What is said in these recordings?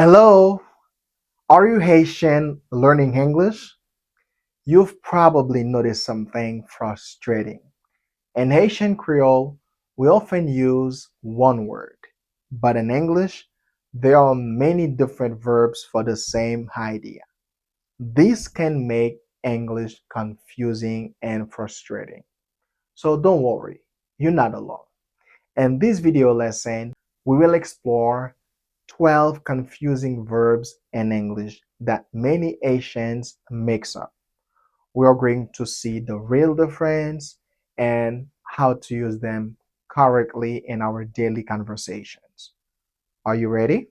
Hello, are you Haitian learning English? You've probably noticed something frustrating. In Haitian Creole, we often use one word, but in English, there are many different verbs for the same idea. This can make English confusing and frustrating. So don't worry, you're not alone. In this video lesson, we will explore 12 confusing verbs in English that many Asians mix up. We are going to see the real difference and how to use them correctly in our daily conversations. Are you ready?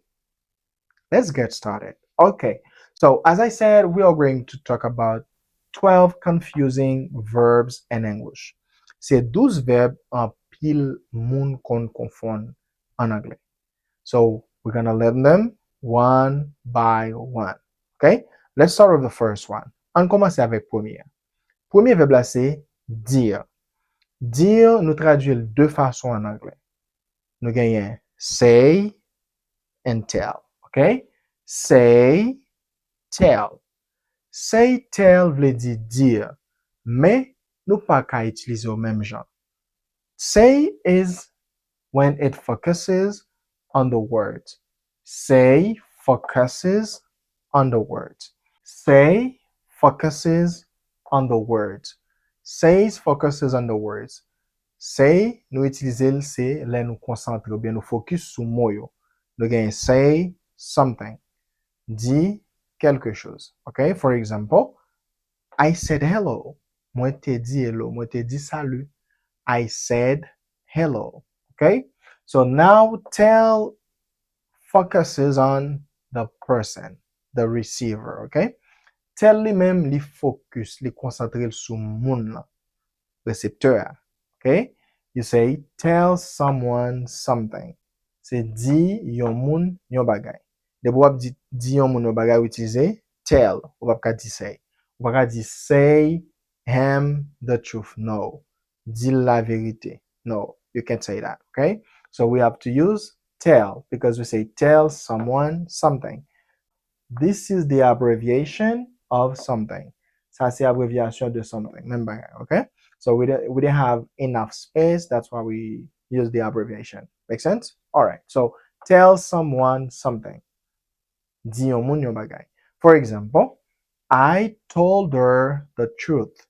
Let's get started. Okay, so as I said, we are going to talk about 12 confusing verbs in English. Ces 12 verbes en pile moun kon confond en anglais. So we're gonna learn them one by one. Okay? Let's start with the first one. On commence avec premier. Premier verbe là c'est dire. Dire nous traduit de deux façons en anglais. Nous gagnons say and tell. Okay? Say, tell. Say, tell veut dire, mais nous pas qu'à utiliser au même genre. Say is when it focuses on the words. Say focuses on the words. Say focuses on the words. Says focuses on the words. Say, nous utilisons c'est là nous concentrer ou bien nous focus sur mot yo. Nous gagnons say something. Dit quelque chose. Okay? For example, I said hello. Moi te dit hello. Moi te dit salut. I said hello. Okay? So now tell focuses on the person, the receiver. Okay? Tell lui-même li focus, li concentre sur moun la, récepteur. Okay? You say tell someone something. C'est di yon moun yon bagay. De pou wap di yon moun yon bagay ou utilize tell, ou wap ka di say. Ou wap ka di say him the truth. No. Di la vérité. No, you can't say that. Okay? So we have to use tell because we say tell someone something. This is the abbreviation of something. Ça c'est abréviation de something. Même bagay, okay? So we didn't have enough space. That's why we use the abbreviation. Make sense? All right. So tell someone something. Di yon moun yon bagay. For example, I told her the truth.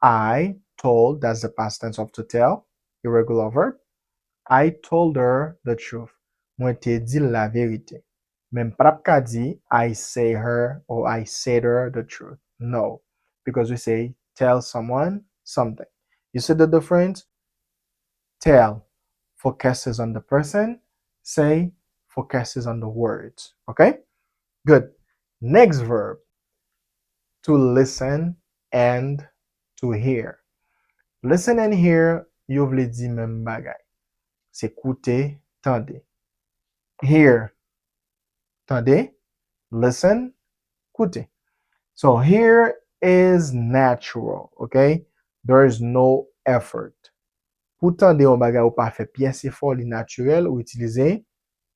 I told, that's the past tense of to tell, irregular verb. I told her the truth. Mwen te di la vérité. Men prap ka di, I say her or I said her the truth. No, because we say tell someone something. You see the difference? Tell focuses on the person. Say focuses on the words. Okay? Good. Next verb. To listen and to hear. Listen and hear, yo vle di men bagay. C'est écouter, tande. Hear, tande. Listen, écouter. So here is natural, okay? There is no effort. Pour tande yon bagay ou pa fe pièce effort li naturel ou utiliser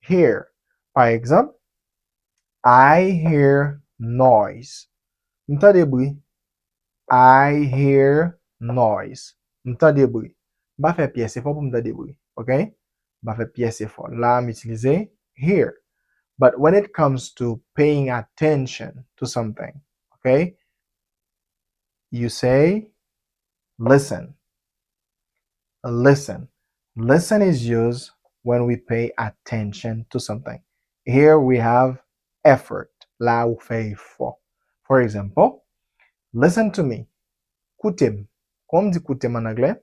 hear. Par exemple, I hear noise. M'tande bruit. I hear noise. M'tande bruit. Ba fe pièce effort pour m'tande bruit, okay? Ba fe pièce effort. Là, m'utiliser hear. But when it comes to paying attention to something, okay, you say listen. Listen. Listen is used when we pay attention to something. Here we have effort. Là ou fait effort. For example, listen to me. Koutem. Comme dit koutem en anglais?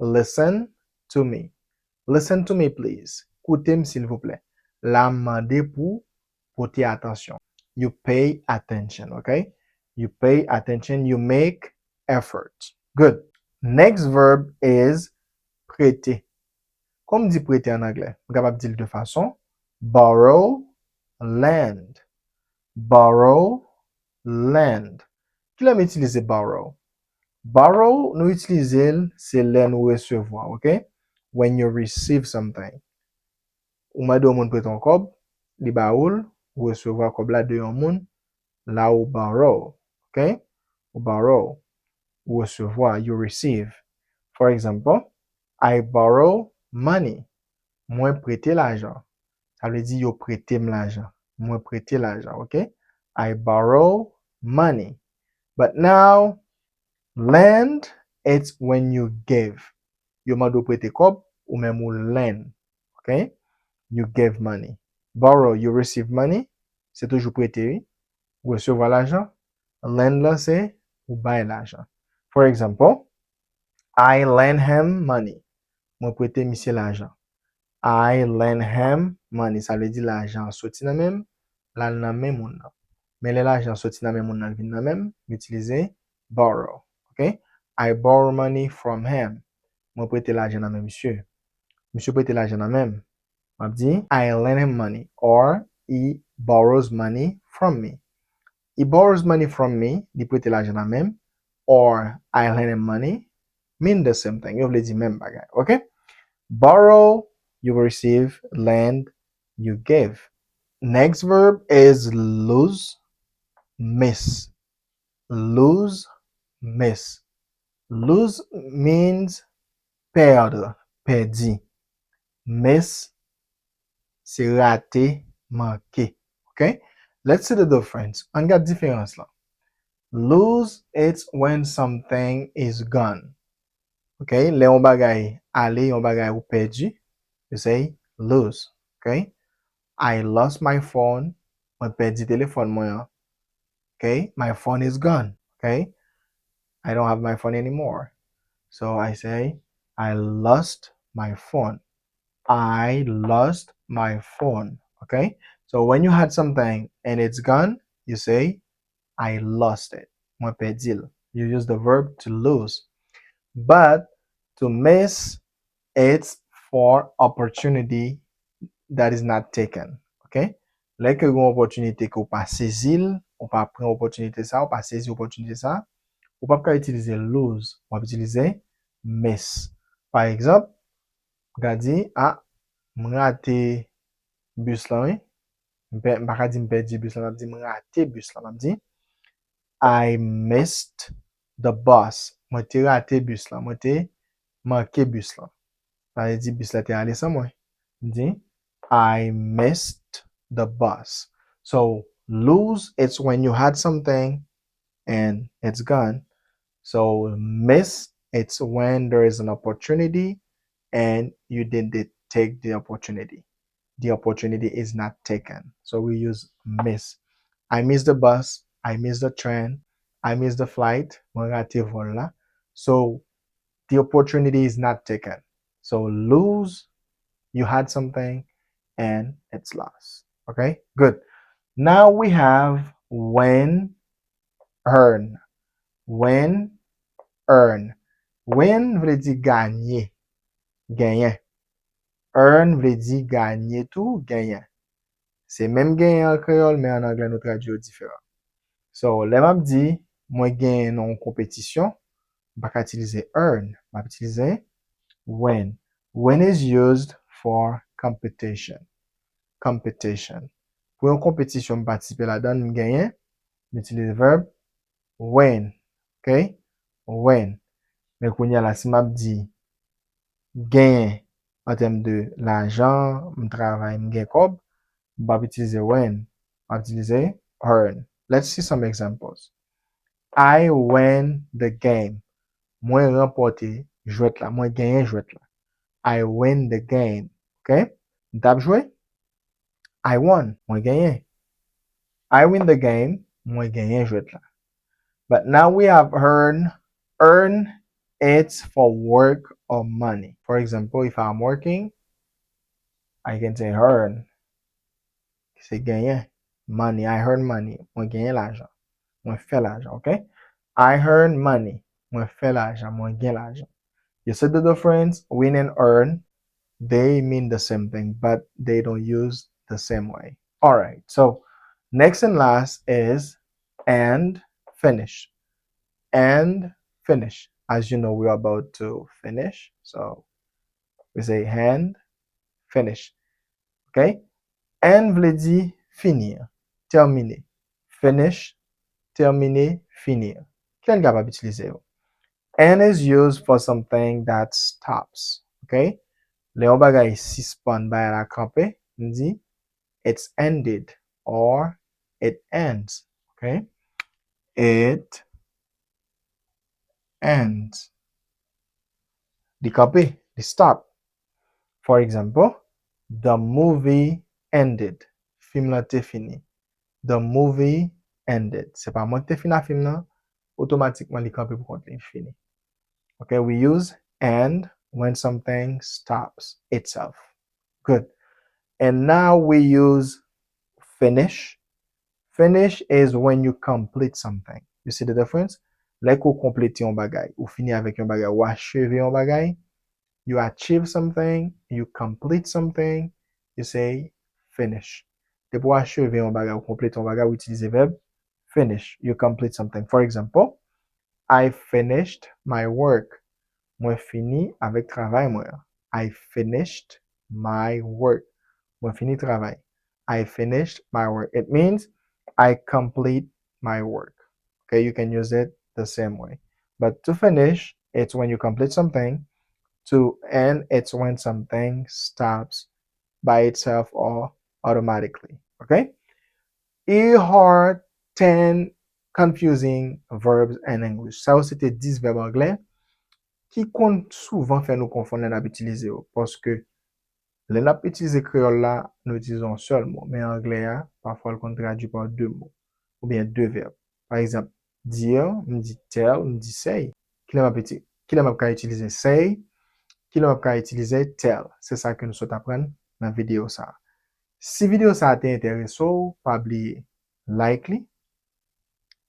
Listen to me. Listen to me, please. Koutem, s'il vous plaît. La mande pour porter attention. You pay attention, okay? You pay attention, you make effort. Good. Next verb is prêter. Comme dit prêter en anglais? On est capable de dire de façon borrow, lend. Borrow, lend. Qui l'a utilisé borrow? Borrow, nous utilisons, c'est lend ou recevoir, okay? When you receive something. Ou m'a do moun prêt ton kob, li ba oul, ou recevoir kob la de yon moun, la ou borrow, ok? Ou borrow, ou recevoir, you receive. For example, I borrow money. Mwen prete l'argent. Ça veut dire yo prete m l'argent. Mwen prete l'argent, ok? I borrow money. But now, lend, it's when you give. Yo mando prete kob, ou même ou lend, ok? You give money. Borrow, you receive money. C'est toujours prêter, oui. Ou recevoir l'argent. Lend là, c'est ou bail l'argent. For example, I lend him money. Moi prêter monsieur l'argent. I lend him money. Ça veut dire l'argent sorti dans même, là dans même moun nan. Mais l'argent sorti dans même moun nan vinn dans même, utiliser borrow. OK? I borrow money from him. Moi prêter l'argent dans même monsieur. Monsieur prêter l'argent dans même. M'a dit I lend him money or he borrows money from me. He borrows money from me, li prêter l'argent dans même, or I lend him money mean the same thing. Yo vle di même bagay. OK? Borrow, you receive, lend, you give. Next verb is lose, miss. Lose, miss. Lose means perdre, perdi. Miss, c'est rater, manquer. Okay? Let's see the difference. On got différence là. Lose, it's when something is gone. Okay? Le yon bagay ale, yon bagay ou perdu, you say lose. Okay? I lost my phone. Mwen perdi téléphone mwen. Okay? My phone is gone. Okay? I don't have my phone anymore. So I say I lost my phone. I lost my phone. Okay? So when you had something and it's gone, you say I lost it. Mwen perdil. You use the verb to lose. But to miss, it's for opportunity that is not taken. Okay? Lè ke yon opportunité ke ou pa sezil, ou pa pren opportunité sa, ou pa sezi opportunité sa, ou pa utiliser lose, ou pa utiliser miss. Par exemple, gadi, mwen rate bus la, mpa ka di mperdi bus la, mwen rate bus la, mwen di, I missed the bus. Mwen te rate bus la, mwen te manke bus la. Ça veut dire bus la te ale sans moi. Di, I missed the bus. So lose, it's when you had something and it's gone. So miss, it's when there is an opportunity and you didn't take the opportunity. The opportunity is not taken. So we use miss. I missed the bus. I missed the train. I missed the flight. Mwen rate vol la. So the opportunity is not taken. So lose, you had something and it's lost. Okay, good. Now we have when, earn. When, earn. When vle di gagner, genyen. Earn vle di gagner tou, genyen. Se menm genyen an kreol, men an anglais nou traduyo diferent. So, le map di, mwen genyen nan kompetisyon, baka utilize earn, map utilize when. When is used for competition. Competition. Pou yon kompetisyon participe la dan m genyen, m utilize verb when. Ok? When. Men kwenye la si map di genyen an tem de l'ajan, m travay, m gen kob, map utilize when. Map utilize earn. Let's see some examples. I win the game. Mwen remporte jwet la. Mwen genyen jwet la. I win the game. Ok? Tap jwe? I won. Mwen genyen. I win the game. Mwen genyen jwet la. But now we have earn. Earn, it's for work or money. For example, if I'm working, I can say earn. C'est genyen. Money. I earn money. Mwen genyen l'argent. Mwen fè l'argent. Ok? I earn money. Mwen fè l'argent. Mwen gen l'argent. You see the difference? Win and earn, they mean the same thing, but they don't use the same way. All right. So next and last is and finish. And finish. As you know, we're about to finish. So we say and finish. Okay? And vle di finir, terminer. Finish, terminer, finir. Qui est capable d'utiliser? And is used for something that stops. Okay? Le yon bagay suspend by la campé, on dit it's ended or it ends. Okay? It ends. The campé, the stop. For example, the movie ended. Film la te fini. The movie ended. C'est pas moi qui te fini film là, automatiquement li campé pour compte fini. Okay, we use and when something stops itself. Good. And now we use finish. Finish is when you complete something. You see the difference? Like ou complete yon bagay, ou fini avec yon bagay, ou acheve yon bagay, you achieve something, you complete something, you say finish. De pou acheve yon bagay, ou complete yon bagay, ou utilize verb finish. You complete something. For example, I finished my work. Mwen fini avec travail mwen. I finished my work. Mwen fini travail. I finished my work. It means I complete my work. Okay, you can use it the same way. But to finish, it's when you complete something. To end, it's when something stops by itself or automatically. Okay? Here are 10 confusing verbs in English. Ça, c'était 10 verbes anglais qui compte souvent faire nous confondre l'on a utilisé parce que l'on a utilisé créole là, nous utilisons un seul mot, mais en anglais, parfois, on traduit par deux mots ou bien deux verbes. Par exemple, dire, on dit tell, on dit say. Qui l'a pas utiliser say, qui l'a pas utiliser tell. C'est ça que nous souhaitons apprendre dans la vidéo ça. Si la vidéo ça t'a intéressé, pas oublier like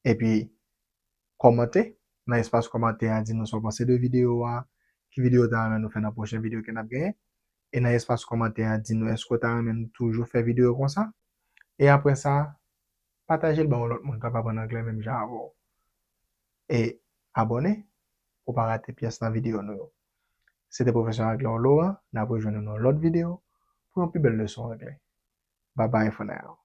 et puis commenter dans l'espace commentaire, dire nous ce pensez de vidéo, qui vidéo t'as nous faire dans la prochaine vidéo qu'on a gagné. Et dans l'espace commentaire, dis-nous est-ce que tu as toujours fait vidéo comme ça. Et après ça, partagez le bon l'autre monde capable en anglais même genre. Et abonnez pour pas rater pièce dans la vidéo nous. C'était professeur anglais Laurent, n'a pas rejoindre dans l'autre vidéo pour une plus belle leçon anglais. Bye bye for now.